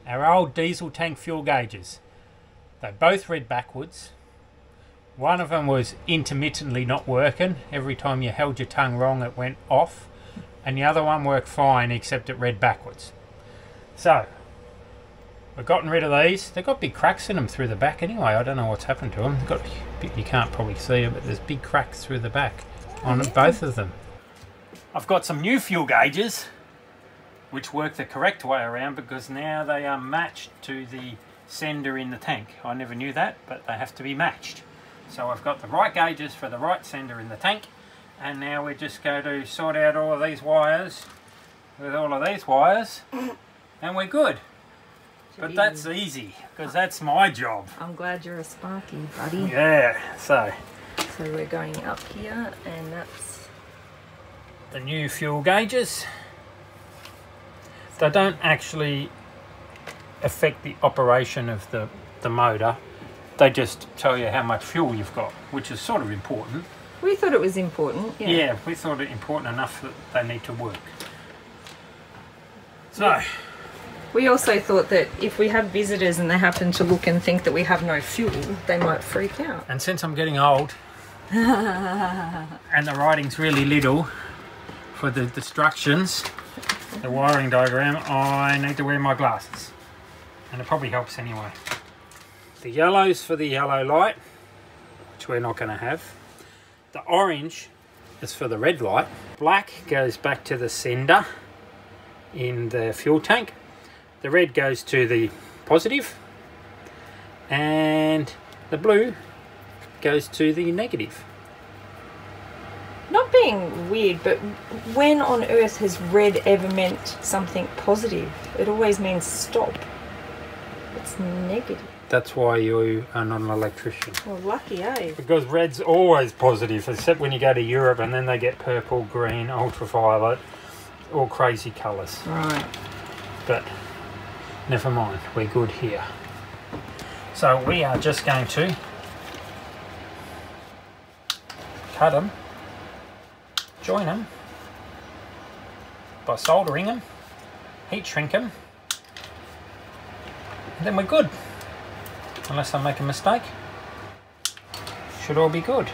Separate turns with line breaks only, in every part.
our old diesel tank fuel gauges. They both read backwards. One of them was intermittently not working. Every time you held your tongue wrong it went off, and the other one worked fine except it read backwards. So we've gotten rid of these. They've got big cracks in them through the back anyway. I don't know what's happened to them. They've got, you can't probably see it, but there's big cracks through the back on both of them. I've got some new fuel gauges which work the correct way around, because now they are matched to the sender in the tank. I never knew that, but they have to be matched. So I've got the right gauges for the right sender in the tank, and now we're just going to sort out all of these wires with all of these wires and we're good. But that's easy, because that's my job.
I'm glad you're a Sparky, buddy.
Yeah, so
we're going up here, and that's
the new fuel gauges. They don't actually affect the operation of the motor. They just tell you how much fuel you've got, which is sort of important.
We thought it was important, yeah.
Yeah, we thought it important enough that they need to work. So
we also thought that if we have visitors and they happen to look and think that we have no fuel, they might freak out.
And since I'm getting old and the writing's really little for the instructions, the wiring diagram, I need to wear my glasses. And it probably helps anyway. The yellow's for the yellow light, which we're not going to have. The orange is for the red light. Black goes back to the sender in the fuel tank. The red goes to the positive, and the blue goes to the negative.
Not being weird, but when on earth has red ever meant something positive? It always means stop. It's negative.
That's why you are not an electrician.
Well, lucky, eh?
Because red's always positive, except when you go to Europe and then they get purple, green, ultraviolet, all crazy colours.
Right.
But never mind, we're good here. So we are just going to cut them, join them by soldering them, heat shrink them, and then we're good. Unless I make a mistake, should all be good.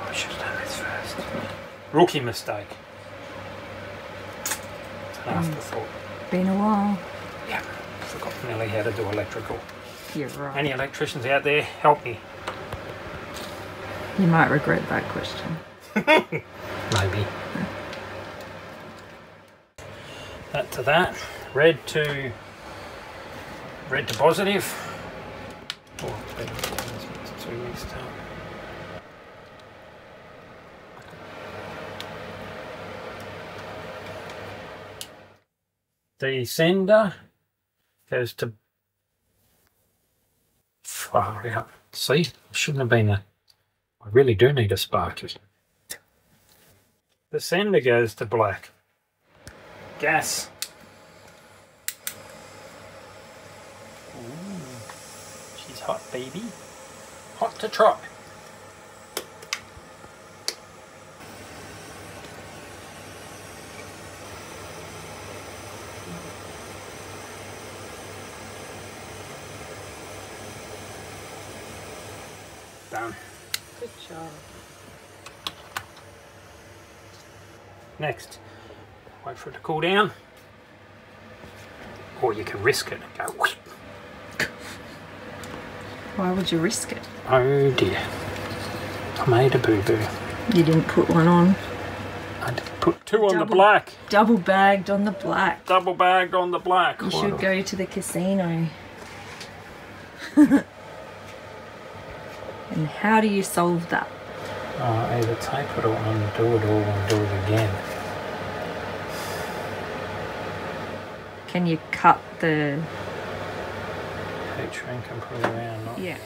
I should have done this first. Rookie mistake. It's an afterthought.
Been a while.
Yeah, forgot nearly how to do electrical.
You're right.
Any electricians out there, help me.
You might regret that question.
Maybe. That to that, red to positive. Oh, it's 2 weeks time. The sender goes to far out. See, shouldn't have been a. I really do need a sparky. The sender goes to black. Gas. Ooh, she's hot, baby. Hot to try. Done.
Good job.
Next, wait for it to cool down, or you can risk it and go whoosh.
Why would you risk it?
Oh dear, I made a boo-boo.
You didn't put one on.
I did put two on the black.
Double bagged on the black.
Double bagged on the black.
You should go to the casino. And how do you solve that?
Either tape it or undo it all and do it again.
Can you cut the...
Heat shrink and put it around, not?
Yeah.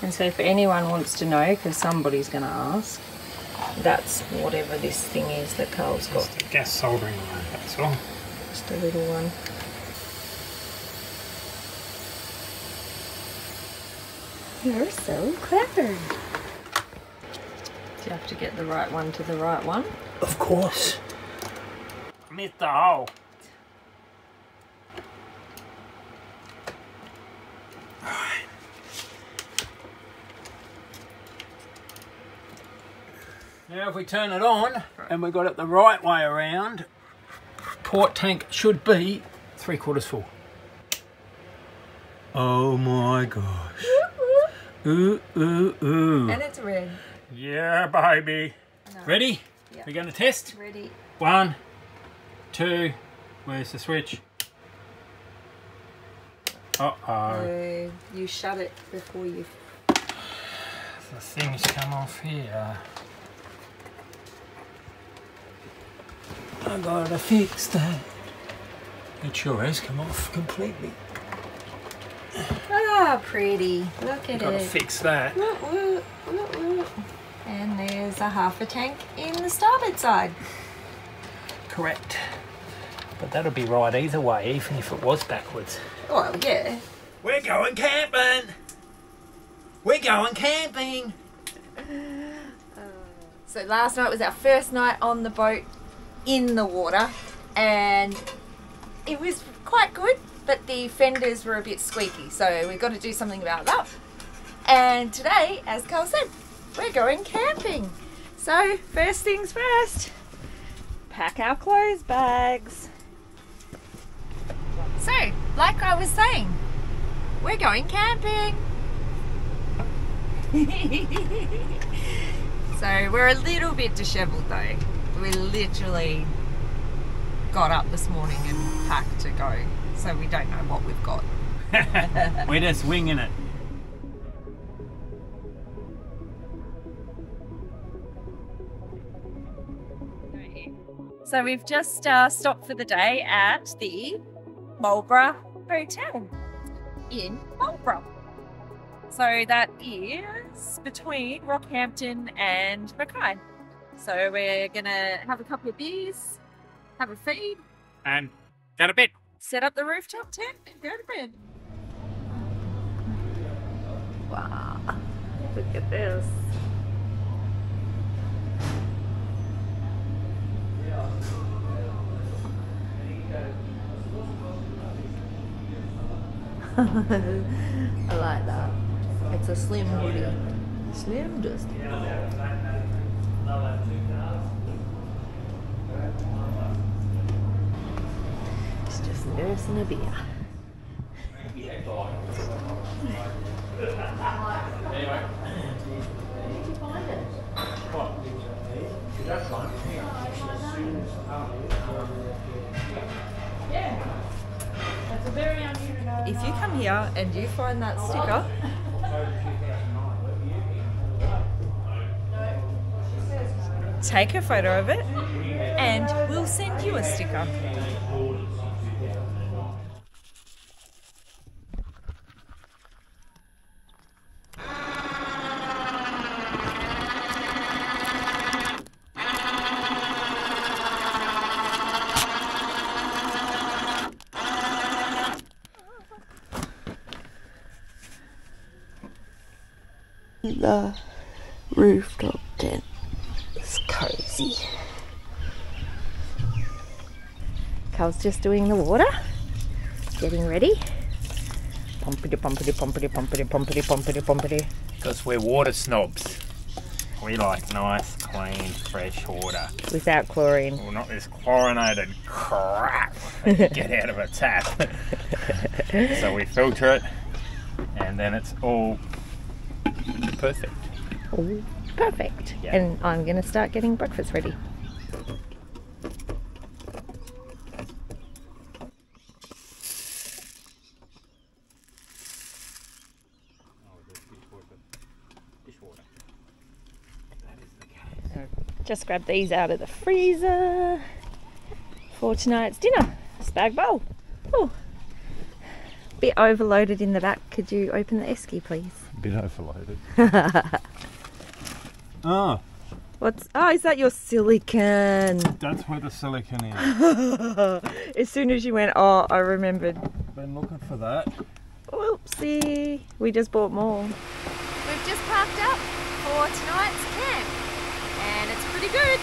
And so if anyone wants to know, because somebody's going to ask, that's whatever this thing is that Karl's got.
Just a gas soldering iron, that's all.
Just a little one. You're so clever. Do you have to get the right one to the right one?
Of course. Missed the hole. Now if we turn it on and we got it the right way around, port tank should be 3/4 full. Oh my gosh. Ooh, ooh, ooh.
And it's red.
Yeah, baby. Ready?
Yep.
We're going to test?
Ready.
1, 2, where's the switch? Uh-oh.
You shut it before you...
The things come off here. I gotta fix that. It sure has come off completely.
Ah, pretty. Look at
Gotta
it.
fix that.
And there's a half a tank in the starboard side.
Correct. But that'll be right either way, even if it was backwards.
Well, yeah.
We're going camping! We're going camping!
So last night was our first night on the boat in the water, and it was quite good, but the fenders were a bit squeaky, so we've got to do something about that. And today, as Karl said, we're going camping. So first things first, pack our clothes bags. So, like I was saying, we're going camping. So we're a little bit dishevelled though. We literally got up this morning and packed to go, so we don't know what we've got.
We're just winging it.
So we've just stopped for the day at the Marlborough Hotel in Marlborough. So that is between Rockhampton and MacKay. So we're gonna have a couple of beers, have a feed,
And go to bed.
set up the rooftop tent and go to bed. Wow, look at this. I like that. It's a slim hoodie. Slim just. It's just nursing a beer. If you come here and you find that sticker, take a photo of it and we'll send you a sticker. The rooftop tent is cozy. Karl's just doing the water, getting ready. Pumpity, pumpity, pumpity, pumpity, pumpity, pumpity, pumpity.
Because we're water snobs. We like nice, clean, fresh water.
Without chlorine.
Well, not this chlorinated crap that you get out of a tap. So we filter it, and then it's all perfect.
Oh, perfect.
Yeah.
And I'm going to start getting breakfast ready. Just grabbed these out of the freezer for tonight's dinner. Spag bowl. Oh, bit overloaded in the back. Could you open the esky, please?
Bit overloaded. Oh,
What's? Oh, is that your silicone?
that's where the silicone is.
As soon as you went, oh, I remembered.
Been looking for that.
Whoopsie. We just bought more. we've just parked up for tonight's camp, and it's pretty good.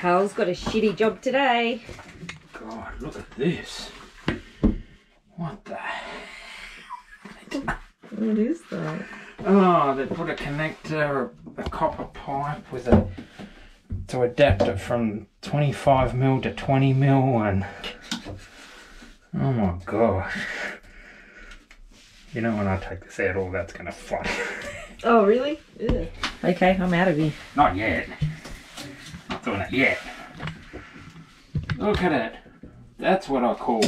Karl's got a shitty job today.
God, look at this. What the?
What is that?
Oh, they put a connector, a copper pipe with a to adapt it from 25mm to 20mm, and oh my gosh. You know, when I take this out, all that's gonna fly.
Oh really? Ugh. Okay, I'm out of here.
Not yet. Not doing it yet. Look at it. That's what I call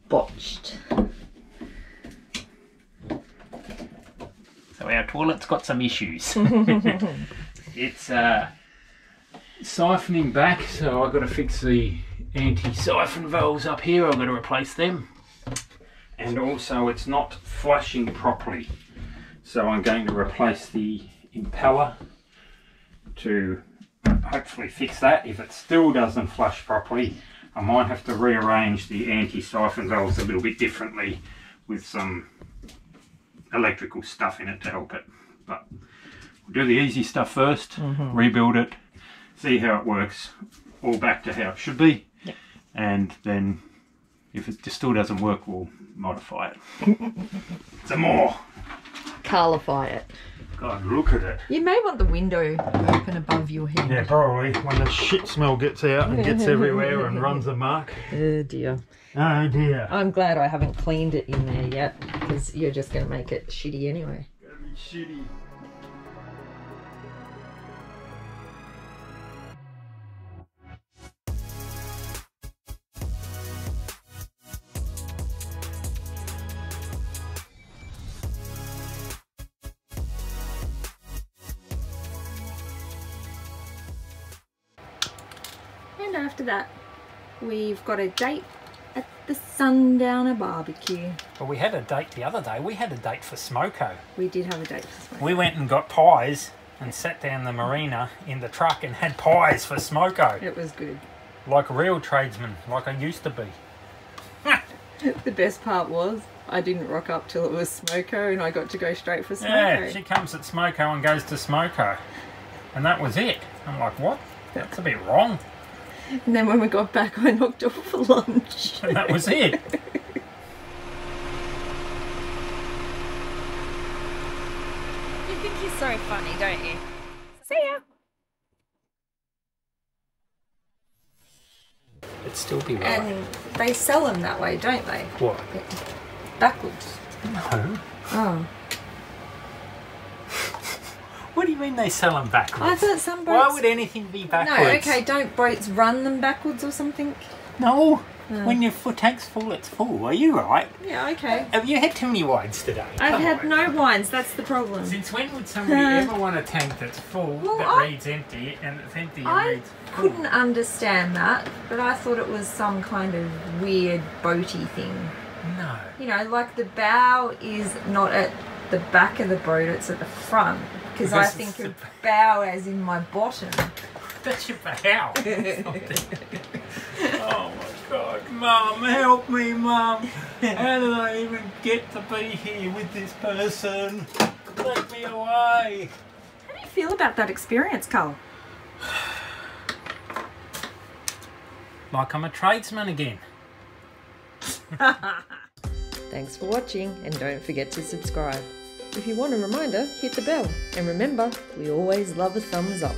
Botched.
So our toilet's got some issues. It's siphoning back, so I've got to fix the anti-siphon valves up here. I've got to replace them. And also it's not flushing properly. So I'm going to replace the impeller to hopefully fix that. If it still doesn't flush properly, I might have to rearrange the anti-siphon valves a little bit differently with some electrical stuff in it to help it. But we'll do the easy stuff first, rebuild it, see how it works, all back to how it should be.
Yep.
And then if it just still doesn't work, we'll modify it. Some more.
Karlify it.
God, look at it.
You may want the window open above your head.
Yeah, probably when the shit smell gets out and gets everywhere and runs amok.
Oh dear.
Oh dear.
I'm glad I haven't cleaned it in there yet, because you're just going to make it shitty anyway.
Gonna be shitty.
And after that, we've got a date at the Sundowner Barbecue.
Well, we had a date the other day. We had a date for Smoko.
We did have a date for Smoko.
We went and got pies and sat down the marina in the truck and had pies for Smoko.
It was good.
Like a real tradesman, like I used to be.
The best part was, I didn't rock up till it was Smoko, and I got to go straight for Smoko.
Yeah, she comes at Smoko and goes to Smoko. And that was it. I'm like, what? That's a bit wrong.
And then when we got back, I knocked off for lunch.
And that was it.
You think he's so funny, don't you? See ya.
It'd still be right.
And they sell them that way, don't they?
What?
Backwards.
No.
Oh.
What do you mean they sell them backwards?
I thought some boats...
Why would anything be backwards?
No, okay, don't boats run them backwards or something?
No. When your tank's full, it's full. Are you right?
Yeah, okay.
Have you had too many wines today?
I've had no wines, that's the problem.
Since when would somebody ever want a tank that's full that reads empty and it's empty and reads full?
I couldn't understand that, but I thought it was some kind of weird boaty thing.
No.
You know, like the bow is not at the back of the boat, it's at the front. Because I think of bow as in my bottom.
That's your bow. Oh my God, Mum, help me, Mum. How did I even get to be here with this person? Take me away.
How do you feel about that experience, Karl?
Like I'm a tradesman again.
Thanks for watching, and don't forget to subscribe. If you want a reminder, hit the bell. And remember, we always love a thumbs up.